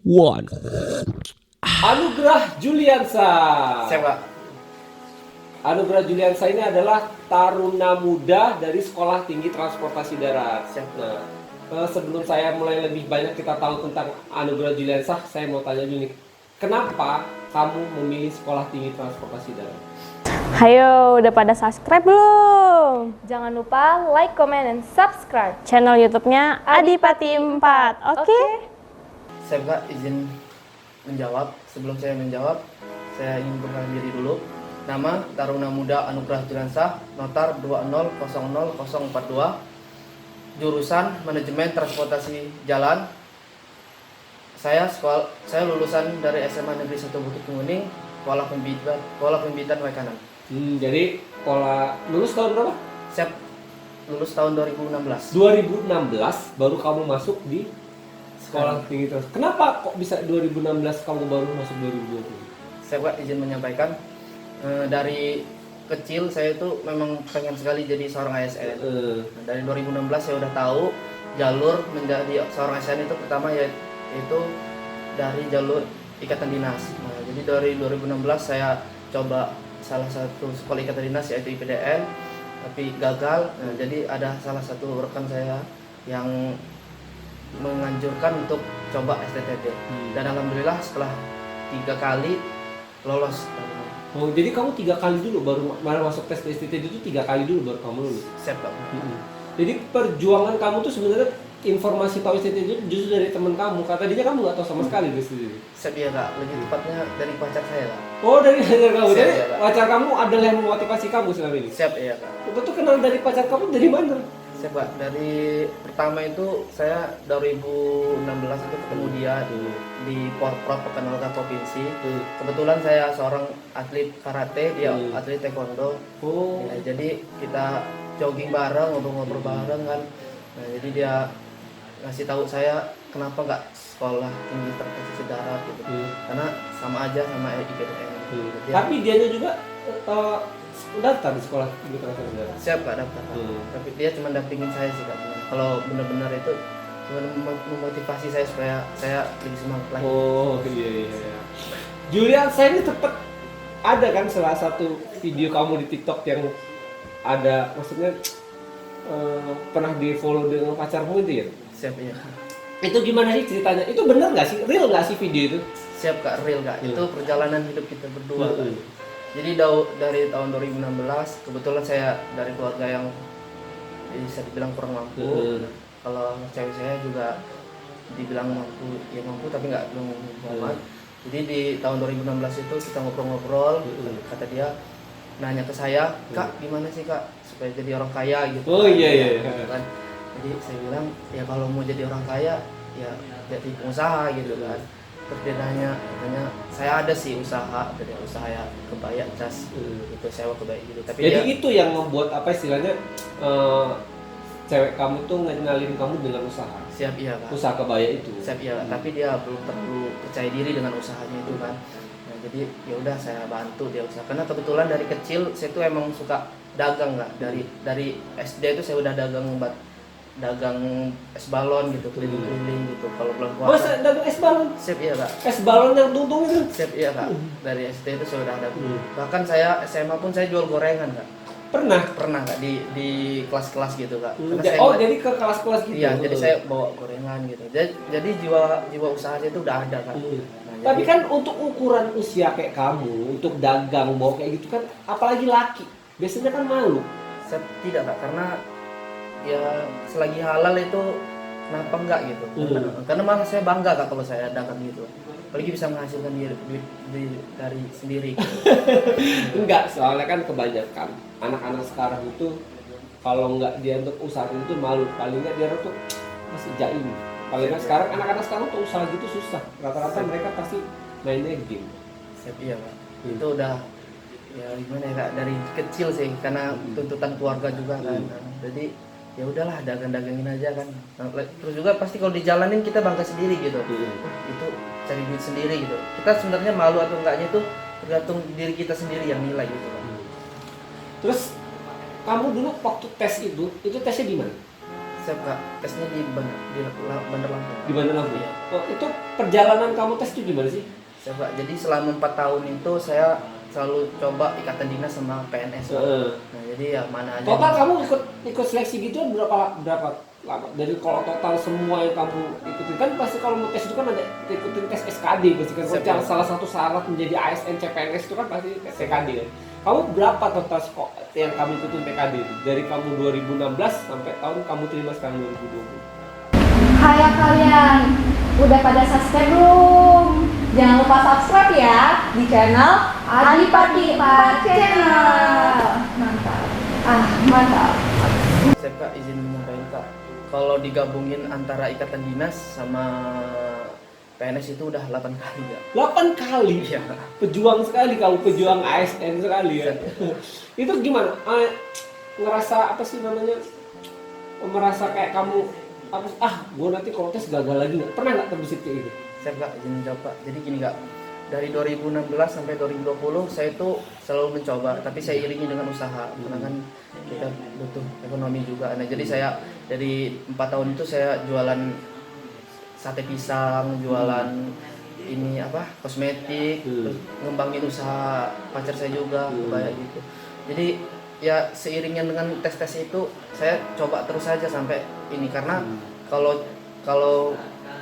one. Anugerah Juliansa. Siapa? Anugerah Juliansa ini adalah taruna muda dari Sekolah Tinggi Transportasi Darat. Siapa? Nah, sebelum saya mulai lebih banyak kita tahu tentang Anugerah Juliansa, saya mau tanya dulu nih, kenapa kamu memilih Sekolah Tinggi Transportasi Darat? Hayo, udah pada subscribe belum? Jangan lupa like, comment, dan subscribe channel YouTube-nya Adipati 4. Oke? Saya Mbak izin menjawab. Sebelum saya menjawab, saya ingin perkenalkan diri dulu. Nama Taruna Muda Anugerah Juliansa, Notar 200042, jurusan Manajemen Transportasi Jalan. Saya lulusan dari SMA Negeri 1 Bukit Kemuning, Kuala Pembibitan Waikanan. Jadi, lulus tahun berapa? Saya lulus tahun 2016. 2016 baru kamu masuk di Sekolah Tinggi Transportasi. Kenapa kok bisa 2016 kamu baru masuk 2020? Saya Pak izin menyampaikan, dari kecil saya itu memang pengen sekali jadi seorang ASN. Nah, dari 2016 saya udah tahu jalur menjadi seorang ASN itu pertama yaitu dari jalur ikatan dinas. Nah, jadi dari 2016 saya coba salah satu sekolah ikatan dinas yaitu IPDN, tapi gagal. Nah, jadi ada salah satu rekan saya yang menganjurkan untuk coba STTD. Dan alhamdulillah setelah 3 kali lolos. Oh, jadi kamu 3 kali dulu baru masuk tes STTD itu 3 kali dulu baru kamu lulus. Siap Pak. Jadi perjuangan kamu tuh sebenarnya informasi tahu STTD itu justru dari teman kamu. Tadinya kamu nggak tahu sama sekali dari STTD. Siap ya Kak, lebih tepatnya dari pacar saya Kak. Oh, dari pacar kamu. Siap, Jadi ya, Kak. pacar kamu adalah yang memotivasi kamu selama ini. Siap ya Kak. Itu tuh kenal dari pacar kamu dari mana? Siap Pak, dari pertama itu saya 2016 itu ketemu dia di Porprov Pekanbagan Provinsi. Kebetulan saya seorang atlet karate, dia atlet taekwondo. Oh. Ya, jadi kita jogging bareng, ngobrol-ngobrol bareng kan. Nah, jadi dia ngasih tahu saya kenapa nggak sekolah tinggi transportasi darat gitu. Karena sama aja sama IPDN. Dia- Tapi dianya juga daftar di Sekolah Tinggi Transportasi Darat. Siap Kak daftar Kak. Tapi dia cuma dampingin saya sih Kak. Kalau benar-benar itu cuma memotivasi saya supaya saya lebih semangat lagi. Oh, iya. Julian, saya ini tepat ada kan salah satu video kamu di TikTok yang ada, maksudnya pernah di follow dengan pacarmu itu ya? Siap ya. Itu gimana sih ceritanya? Itu bener nggak sih? Real nggak sih video itu? Siap Kak, real Kak. Itu perjalanan hidup kita berdua Kak. Hmm. Jadi dari tahun 2016 kebetulan saya dari keluarga yang bisa dibilang kurang mampu. Kalau cewek saya juga dibilang mampu, ya mampu tapi nggak belum amat. Jadi di tahun 2016 itu kita ngobrol-ngobrol, kata dia nanya ke saya, Kak gimana sih Kak supaya jadi orang kaya gitu. Oh, iya. Gitu kan. Jadi saya bilang ya kalau mau jadi orang kaya ya jadi pengusaha gitu kan. Terus dia nanya, katanya saya ada sih usaha, dari usaha ya kebaya cas, itu sewa kebaya gitu. Tapi Jadi dia, itu yang membuat apa istilahnya cewek kamu tuh ngenalin kamu dengan usaha. siap iya Kak. Usaha kebaya itu. Siap iya, tapi dia belum terlalu percaya diri dengan usahanya itu kan. Nah, jadi ya udah saya bantu dia usaha. Karena kebetulan dari kecil saya tuh emang suka dagang Kak. Dari SD itu saya udah dagang es balon gitu, keliling-keliling gitu. Kalau bulan Oh, puasa. dagang es balon. Siap iya Kak. Es balon yang tung-tung itu. Siap iya Kak. Dari SD itu saya udah dagang. Bahkan saya SMA pun saya jual gorengan Kak. Pernah Kak di kelas-kelas gitu Kak. Karena saya Jadi ke kelas-kelas gitu. iya, jadi saya bawa gorengan gitu. Jadi jiwa usaha saya itu udah ada Kak. Nah, Tapi jadi- kan untuk ukuran usia kayak kamu, untuk dagang bawa kayak gitu kan, apalagi laki, biasanya kan malu. saya tidak Kak, karena ya selagi halal itu kenapa enggak gitu. Karena malah saya bangga Kak kalau saya dagang gitu. Apalagi bisa menghasilkan duit dari sendiri gitu. Enggak, soalnya kan kebanyakan anak-anak sekarang itu kalau enggak dia untuk usaha itu malu, paling enggak dia tuh masih jaim. Paling enggak sekarang anak-anak sekarang tuh usaha gitu susah. Rata-rata mereka pasti mainnya game. Siap iya Kak. Itu udah ya gimana ya Kak, dari kecil sih karena tuntutan keluarga juga kan. Jadi ya udahlah dagang-dagangin aja kan. Terus juga pasti kalau dijalanin kita bangga sendiri gitu. Itu cari duit sendiri gitu. Kita sebenarnya malu atau enggaknya itu tergantung diri kita sendiri yang nilai gitu kan. Terus kamu dulu waktu tes itu tesnya di mana? Siap kak, tesnya di Bandar Lampung. Di Bandar Lampung. Iya. Oh, itu perjalanan kamu tes itu gimana sih? Siap kak, jadi selama 4 tahun itu saya selalu coba ikatan dinas sama PNS. Kak. Nah jadi ya mana aja. Total kamu ikut seleksi gitu berapa lama? Dari kalau total semua yang kamu ikutin kan pasti kalau mau tes itu kan ada ikutin tes SKD pasti kan. Kalau salah satu syarat menjadi ASN CPNS itu kan pasti tes TKD kan. Kamu berapa total yang kamu ikutin TKD itu? Dari kamu 2016 sampai tahun kamu terima sekarang 2020. Hai kalian, udah pada subscribe belum? Jangan lupa subscribe ya di channel Adipati 4 Channel. Mantap. Mantap. Saya kak izin menyampaikan kak, kalau digabungin antara ikatan dinas sama PNS itu udah 8 kali kak. 8 kali? Iya. Pejuang sekali kamu, pejuang ASN sekali ya. Itu gimana? Ngerasa apa sih namanya? Merasa kayak kamu gue nanti kalau tes gagal lagi nggak? Pernah nggak terbesit kayak gitu? Saya kak izin jawab kak. Jadi gini kak, dari 2016 sampai 2020 saya itu selalu mencoba, tapi saya iringi dengan usaha karena kan kita butuh ekonomi juga. Nah jadi saya dari 4 tahun itu saya jualan sate pisang, jualan ini apa kosmetik, terus ngembangin usaha pacar saya juga kayak gitu. Jadi ya seiringnya dengan tes-tes itu saya coba terus saja sampai ini karena kalau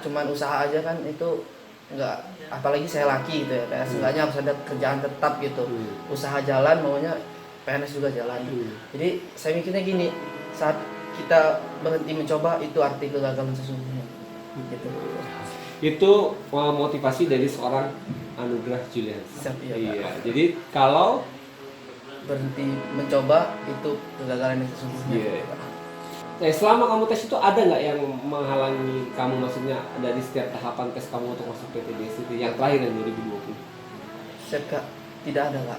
cuman usaha aja kan itu enggak, apalagi saya laki gitu ya, kayak seenggaknya harus ada kerjaan tetap gitu. Usaha jalan maunya PNS juga jalan. Jadi saya mikirnya gini, saat kita berhenti mencoba itu arti kegagalan sesungguhnya gitu. Itu motivasi dari seorang Anugrah Julian. Iya. Jadi kalau berhenti mencoba itu kegagalan yang sesungguhnya. Selama kamu tes itu ada nggak yang menghalangi kamu, maksudnya dari setiap tahapan tes kamu untuk masuk PTDS yang terakhir yang 2020? Saya kak tidak ada kak.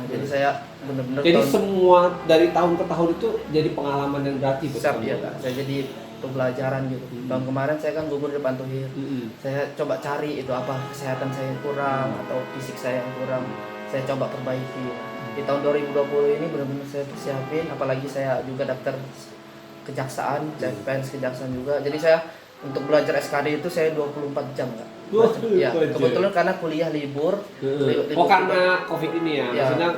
Jadi saya benar-benar. Jadi semua dari tahun ke tahun itu jadi pengalaman yang berarti buat kamu. Iya kak. Saya jadi pembelajaran gitu. Tahun kemarin saya kan gugur di depan Tuhir. Saya coba cari itu apa kesehatan saya yang kurang atau fisik saya yang kurang. Saya coba perbaiki. Di tahun 2020 ini benar-benar saya persiapin. Apalagi saya juga daftar kejaksaan, PNS kejaksaan juga. Jadi saya untuk belajar SKD itu saya 24 jam kak. Ya, kebetulan karena kuliah libur. Karena COVID ini ya, maksudnya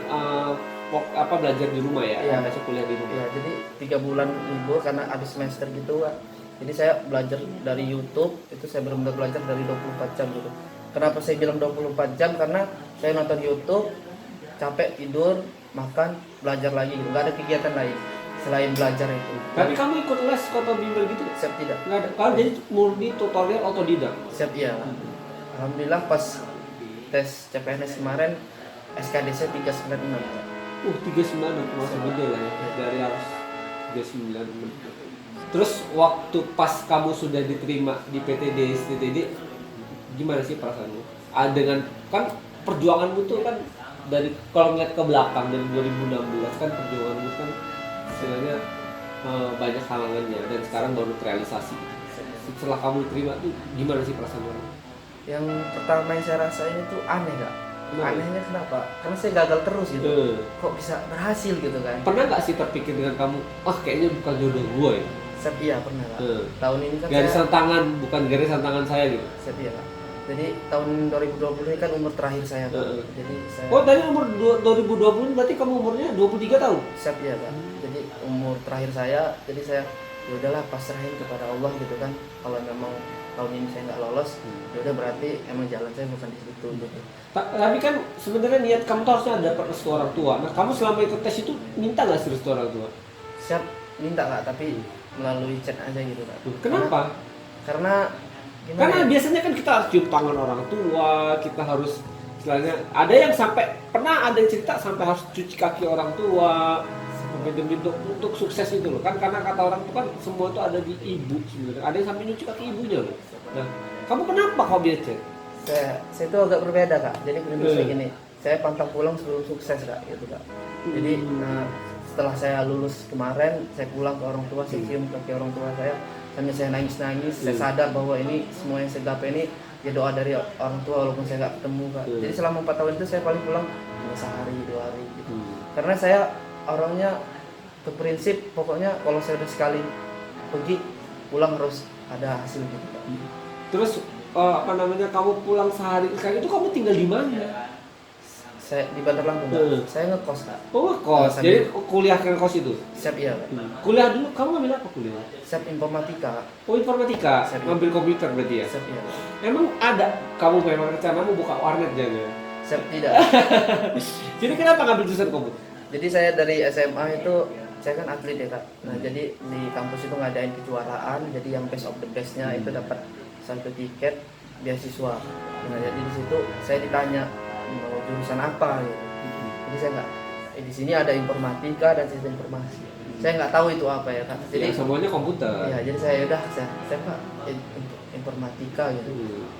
belajar di rumah ya, Iya. masuk kuliah di rumah. Ya, jadi 3 bulan libur karena habis semester gitu kan. Jadi saya belajar dari YouTube, itu saya benar-benar belajar dari 24 jam gitu. Kenapa saya bilang 24 jam? Karena saya nonton YouTube, capek tidur, makan, belajar lagi gitu. Gak ada kegiatan lain selain belajar itu. Tapi kamu ikut les atau bimbel gitu? Siap tidak? Nggak ada. Kalau jadi murni tutorial otodidak. Siap iya. Alhamdulillah pas tes CPNS kemarin SKD saya 396. 39 masih gede lah ya. Dari harus 39. Terus waktu pas kamu sudah diterima di PTD gimana sih perasaanmu? Dengan kan perjuanganmu tuh kan dari kalau ngeliat ke belakang dari 2016 kan perjuanganmu kan sebenarnya banyak halangannya dan sekarang baru terrealisasi. Setelah kamu diterima tuh gimana sih perasaanmu? Yang pertama yang saya rasain itu aneh kak. Anehnya kenapa? Karena saya gagal terus gitu. Kok bisa berhasil gitu kan? Pernah nggak sih terpikir dengan kamu, kayaknya bukan jodoh gue ya? Iya pernah kak. Tahun ini kan garis tantangan, bukan garis tantangan saya gitu. Iya kak. Jadi tahun 2020 ini kan umur terakhir saya kak. Jadi saya. Oh dari umur 2020 berarti kamu umurnya 23 tahun? Iya kak. Jadi umur terakhir saya, jadi saya ya udahlah pasrahin kepada Allah gitu kan. Kalau memang tahun ini saya nggak lolos, ya udah berarti emang jalan saya bukan di situ gitu. Tapi kan sebenarnya niat kamu tuh harusnya ada restu orang tua. Nah kamu selama ikut tes itu minta nggak sih restu orang tua? Siap minta kak, tapi melalui chat aja gitu kak. Kenapa? Karena Karena biasanya kan kita harus cium tangan orang tua, kita harus istilahnya ada yang sampai pernah ada yang cerita sampai harus cuci kaki orang tua sampai demi untuk sukses itu loh kan, karena kata orang tuh kan semua tuh ada di ibu sebenarnya, ada yang sampai nyuci kaki ibunya loh. Nah kamu kenapa kok biasa? Saya itu agak berbeda kak. Jadi prinsip saya gini, saya pantang pulang sebelum sukses kak gitu kak. Jadi setelah saya lulus kemarin, saya pulang ke orang tua, saya cium kaki orang tua saya, sambil saya nangis, saya sadar bahwa ini semua yang saya gapai ini ya doa dari orang tua walaupun saya nggak ketemu kak. Jadi selama 4 tahun itu saya paling pulang sehari 2 hari gitu. Karena saya orangnya berprinsip pokoknya kalau saya udah sekali pergi pulang harus ada hasil gitu Kak. Terus kamu pulang sehari sekali itu kamu tinggal di mana? Saya di Bandar Lampung Kak. Saya ngekos Kak. Oh, kos. Jadi kuliah ke kos itu. Siap iya Kak. Kuliah dulu kamu ngambil apa kuliah? Siap informatika Kak. Oh, informatika. Siap, iya. Ngambil komputer berarti ya? Siap iya Kak. Emang ada kamu memang rencanamu buka warnet jangan? Siap tidak. Jadi kenapa ngambil jurusan komputer? Jadi saya dari SMA itu saya kan atlet ya Kak. Nah jadi di kampus itu ngadain kejuaraan. Jadi yang best of the bestnya itu dapat 1 tiket beasiswa. Nah jadi di situ saya ditanya mau jurusan apa gitu. Jadi saya nggak. Di sini ada informatika dan sistem informasi. Saya nggak tahu itu apa ya Kak. Jadi Ya, semuanya komputer. ya jadi saya Pak informatika gitu.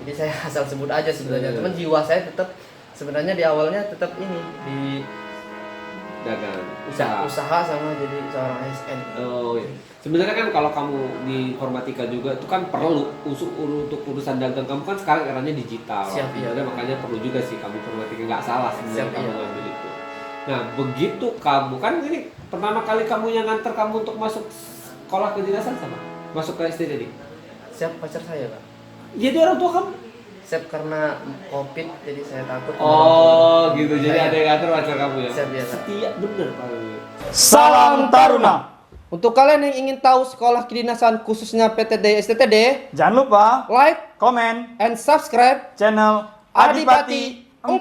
Jadi saya asal sebut aja sebenarnya. Cuman jiwa saya tetap sebenarnya di awalnya tetap ini di Dagang, usaha sama jadi seorang ASN. Oh iya. Sebenarnya kan kalau kamu di informatika juga itu kan perlu untuk urusan dagang kamu kan sekarang eranya digital. Siap, iya. Sebenarnya makanya perlu juga sih kamu informatika nggak salah sebenarnya Siap, kamu iya. ngambil itu. Nah begitu kamu kan ini pertama kali kamu yang nganter kamu untuk masuk sekolah kedinasan sama masuk ke STD. Siap pacar saya Kak. Jadi orang tua kamu? Siap karena COVID jadi saya takut. Oh gitu. Jadi Saya- ada yang nganter pacar kamu ya? Siap, iya, Kak. Setia bener Pak. Salam Taruna. Untuk kalian yang ingin tahu sekolah kedinasan khususnya PTD STTD, Jangan lupa like komen and subscribe channel Adipati 4.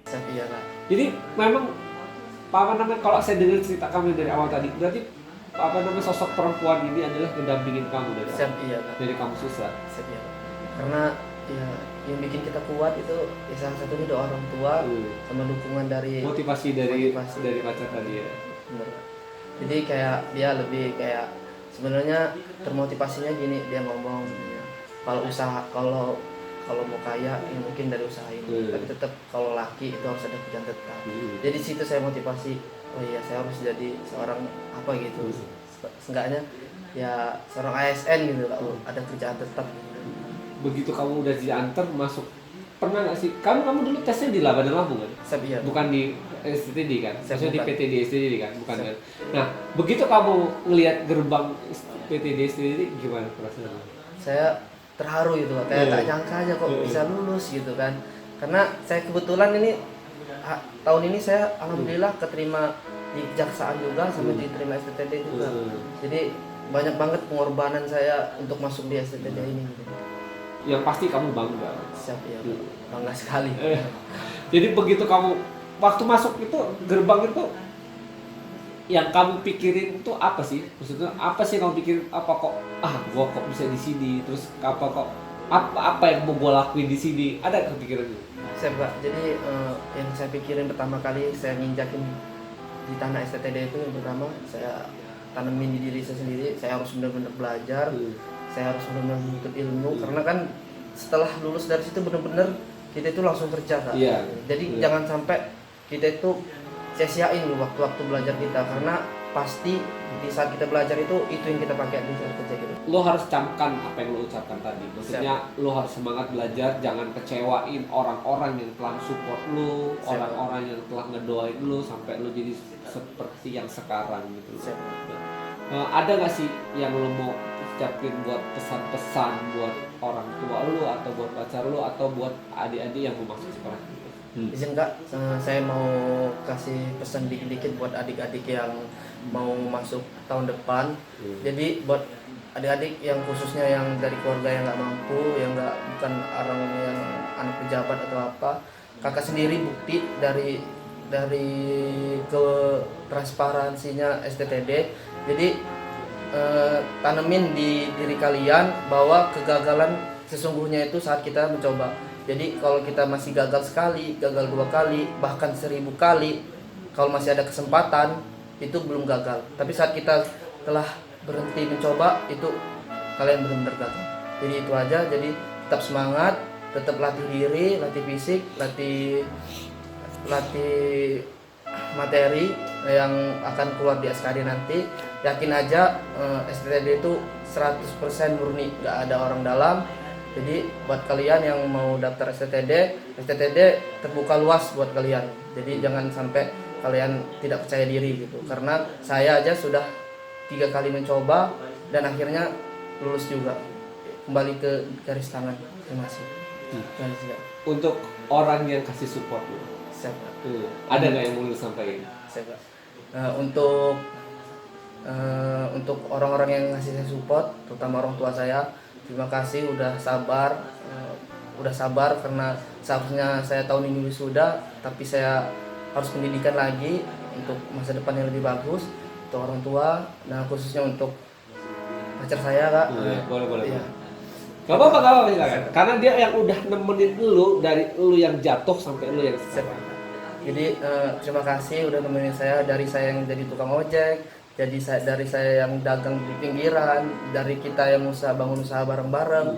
Siap iya Kak. Jadi memang apa namanya kalau saya dengar cerita kamu dari awal tadi berarti apa namanya sosok perempuan ini adalah mendampingin kamu dari Siap iya Kak. dari kamu susah. Siap iya Kak. Karena ya yang bikin kita kuat itu ya salah satunya doa orang tua sama dukungan dari Motivasi dari pacar tadi ya. Bener, Kak. Jadi kayak dia lebih kayak sebenarnya termotivasinya gini dia ngomong ya, kalau usaha kalau mau kaya ya mungkin dari usaha ini tapi tetap kalau laki itu harus ada kerjaan tetap. Jadi situ saya motivasi oh iya saya harus jadi seorang apa gitu seenggaknya ya seorang ASN gitu kalau ada kerjaan tetap. Begitu kamu udah diantar masuk pernah nggak sih kamu dulu tesnya di Bandar Lampung kan? Siap iya. Bukan di STTD kan? Siap, Maksudnya di bukan. PTD STTD kan? Bukan Siap. kan? Nah begitu kamu ngelihat gerbang PTD STTD gimana perasaannya? Saya terharu gitu Kak. Kayak tak nyangka aja kok bisa lulus gitu kan. Karena saya kebetulan ini tahun ini saya alhamdulillah keterima di kejaksaan juga sampai diterima STTD juga. Jadi banyak banget pengorbanan saya untuk masuk di STTD ini gitu. Yang pasti kamu bangga. Siap ya, bangga sekali. Jadi begitu kamu waktu masuk itu gerbang itu yang kamu pikirin itu apa sih? Maksudnya apa sih yang kamu pikirin? Apa kok gua kok bisa di sini? Terus apa yang mau gua lakuin di sini? Ada kepikiran itu? Siap Kak. Jadi yang saya pikirin pertama kali saya nginjakin di tanah STTD itu yang pertama saya tanemin di diri saya sendiri. Saya harus benar-benar belajar. Saya harus benar-benar menuntut ilmu karena kan setelah lulus dari situ benar-benar kita itu langsung kerja Kak. Iya. Jadi jangan sampai kita itu sia-siain waktu-waktu belajar kita karena pasti di saat kita belajar itu yang kita pakai di saat kerja gitu. Lo harus camkan apa yang lo ucapkan tadi. Maksudnya lo harus semangat belajar, jangan kecewain orang-orang yang telah support lo, orang-orang yang telah ngedoain lo sampai lo jadi seperti yang sekarang gitu. Siap. Ada nggak sih yang lo mau ucapin buat pesan-pesan buat orang tua lo atau buat pacar lo atau buat adik-adik yang mau masuk sekolah? Izin Kak, saya mau kasih pesan dikit-dikit buat adik-adik yang mau masuk tahun depan. Jadi buat adik-adik yang khususnya yang dari keluarga yang nggak mampu, yang bukan orang yang anak pejabat atau apa, kakak sendiri bukti dari ke transparansinya STTD. Jadi tanemin di diri kalian bahwa kegagalan sesungguhnya itu saat kita mencoba. Jadi kalau kita masih gagal sekali, gagal 2 kali, bahkan 1000 kali, kalau masih ada kesempatan itu belum gagal. Tapi saat kita telah berhenti mencoba itu kalian benar-benar gagal. Jadi itu aja. Jadi tetap semangat, tetap latih diri, latih fisik, latih materi yang akan keluar di SKD nanti. Yakin aja STTD itu 100% murni, nggak ada orang dalam. Jadi buat kalian yang mau daftar STTD terbuka luas buat kalian. Jadi jangan sampai kalian tidak percaya diri gitu. Karena saya aja sudah 3 kali mencoba dan akhirnya lulus juga, kembali ke garis tangan. Terima kasih. Terima kasih, Kak. Untuk orang yang kasih support lu, Siap, Kak. ada nggak yang mau lu sampaikan? Siap, Kak. Untuk orang-orang yang ngasih saya support, terutama orang tua saya, terima kasih udah sabar karena seharusnya saya tahun ini wisuda, tapi saya harus pendidikan lagi untuk masa depan yang lebih bagus untuk orang tua, nah khususnya untuk pacar saya, Kak. Boleh. Iya. Gak apa-apa silakan. Karena dia yang udah nemenin lu dari lu yang jatuh sampai lu yang Siap. Jadi terima kasih udah nemenin saya, dari saya yang jadi tukang ojek, dari saya yang dagang di pinggiran, dari kita yang bangun usaha bareng-bareng,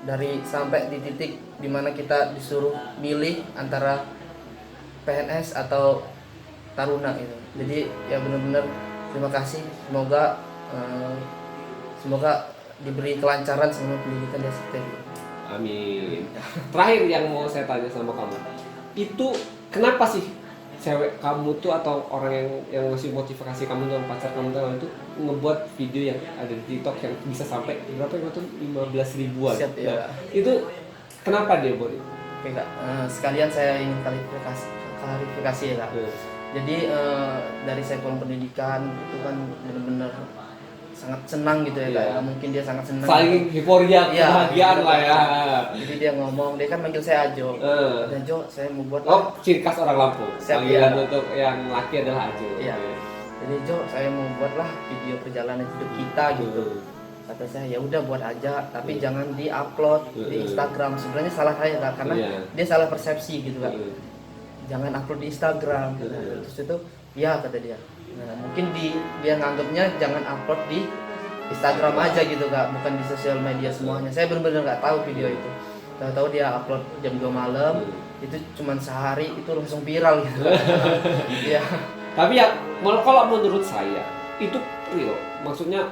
dari sampai di titik dimana kita disuruh milih antara PNS atau Taruna gitu. Jadi ya benar-benar terima kasih, semoga diberi kelancaran semua pendidikan di STTD. Amin. Terakhir yang mau saya tanya sama kamu, itu kenapa sih cewek kamu tuh atau orang yang ngasih motivasi kamu dan pacar kamu itu ngebuat video yang ada di TikTok yang bisa sampai berapa ya tuh 15 ribuan? Siap, ya. Nah, itu kenapa dia buat itu? Oke, Kak. Sekalian saya ingin klarifikasi ya, Kak. Jadi dari saya pulang pendidikan itu kan benar-benar sangat senang gitu ya, Kak. Iya. Mungkin dia sangat senang. Saling euforia, Iya, kebahagiaan gitu, lah ya. Jadi dia ngomong, dia kan manggil saya Ajo. Dan Jo, saya mau buat Oh, ciri khas orang Lampung. Siap, Panggilan iya. untuk yang laki adalah Ajo. Iya. Jadi Jo, saya mau buatlah video perjalanan hidup kita gitu. Kata saya, ya udah buat aja, tapi jangan di-upload di Instagram. Sebenarnya salah saya, Kak, karena dia salah persepsi gitu, Kak. Jangan upload di Instagram. Terus itu, ya kata dia. Nah, mungkin dia nganggapnya jangan upload di Instagram aja gitu, Kak, bukan di sosial media semuanya. Saya benar-benar nggak tahu video itu. Tahu-tahu dia upload jam 2 malam, itu cuman sehari itu langsung viral gitu. Iya. Tapi ya kalau menurut saya itu real. Maksudnya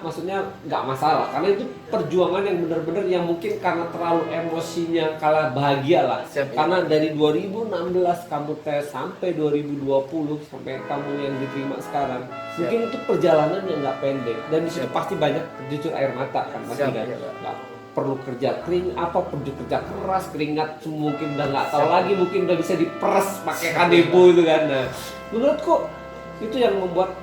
nggak masalah karena itu perjuangan yang benar-benar yang mungkin karena terlalu emosinya kalah bahagia lah. Siap, karena dari 2016 kamu tes sampai 2020 sampai kamu yang diterima sekarang. Siap. Mungkin itu perjalanan yang nggak pendek dan di situ pasti banyak terjun air mata kan pasti Siap, kan. iya. Nggak perlu kerja perlu kerja keras, keringat mungkin udah nggak tahu lagi, mungkin udah bisa diperes pakai kanebo itu kan. Nah, menurutku itu yang membuat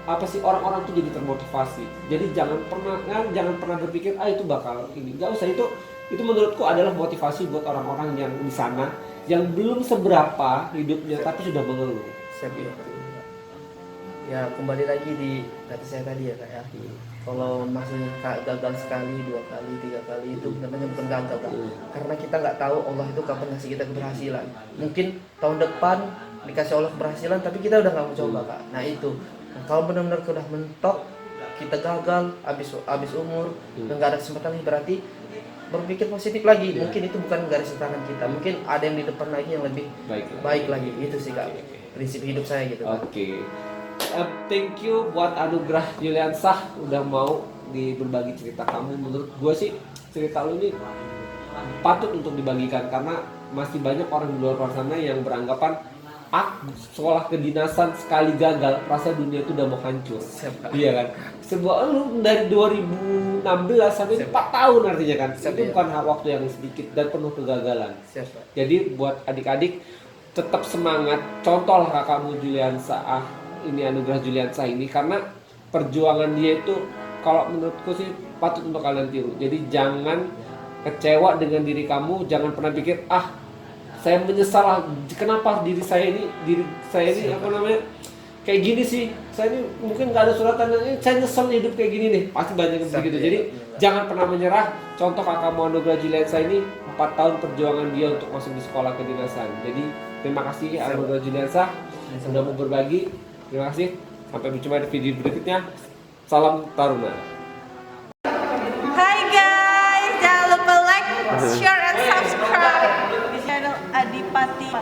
apa sih orang-orang tuh jadi termotivasi. Jadi jangan pernah berpikir itu bakal ini. Gak usah, itu menurutku adalah motivasi buat orang-orang yang di sana yang belum seberapa hidupnya tapi sudah mengeluh. Siap, iya. Ya kembali lagi di kata saya tadi ya, Kak, ya. Kalau maksudnya gagal sekali, 2 kali, 3 kali itu sebenarnya bukan gagal, Kak. Karena kita nggak tahu Allah itu kapan ngasih kita keberhasilan. Mungkin tahun depan dikasih Allah keberhasilan tapi kita udah nggak mau coba, Kak. Nah itu, kalau benar-benar udah mentok, kita gagal, habis umur, dan nggak ada kesempatan lagi, berarti berpikir positif lagi. Mungkin itu bukan garis tangan kita, mungkin ada yang di depan lagi yang lebih baik lagi. Itu sih, Kak, prinsip hidup saya gitu, Kak. Oke. Thank you buat Anugrah Juliansah udah mau berbagi cerita kamu. Menurut gue sih cerita lu ini patut untuk dibagikan karena masih banyak orang di luar sana yang beranggapan sekolah kedinasan sekali gagal rasa dunia itu udah mau hancur. Iya kan? Sebuah lu dari 2016 sampai 4 tahun artinya kan. Itu bukan waktu yang sedikit dan penuh kegagalan. Jadi buat adik-adik tetap semangat, contohlah kakakmu Juliansah ini, Anugrah Juliansah ini, karena perjuangan dia itu kalau menurutku sih patut untuk kalian tiru. Jadi jangan kecewa dengan diri kamu, jangan pernah pikir saya menyesal kenapa diri saya ini apa namanya kayak gini sih, saya ini mungkin nggak ada suratan ini, saya nyesel hidup kayak gini nih, pasti banyak yang begitu. Jadi jangan pernah menyerah. Contoh kakakmu Anugrah Juliansah ini 4 tahun perjuangan dia untuk masuk di sekolah kedinasan. Jadi terima kasih Anugrah Juliansah sudah mau berbagi. Terima kasih. Sampai berjumpa di video berikutnya. Salam Taruna. Hai guys, jangan lupa like, share, and subscribe channel Adipati.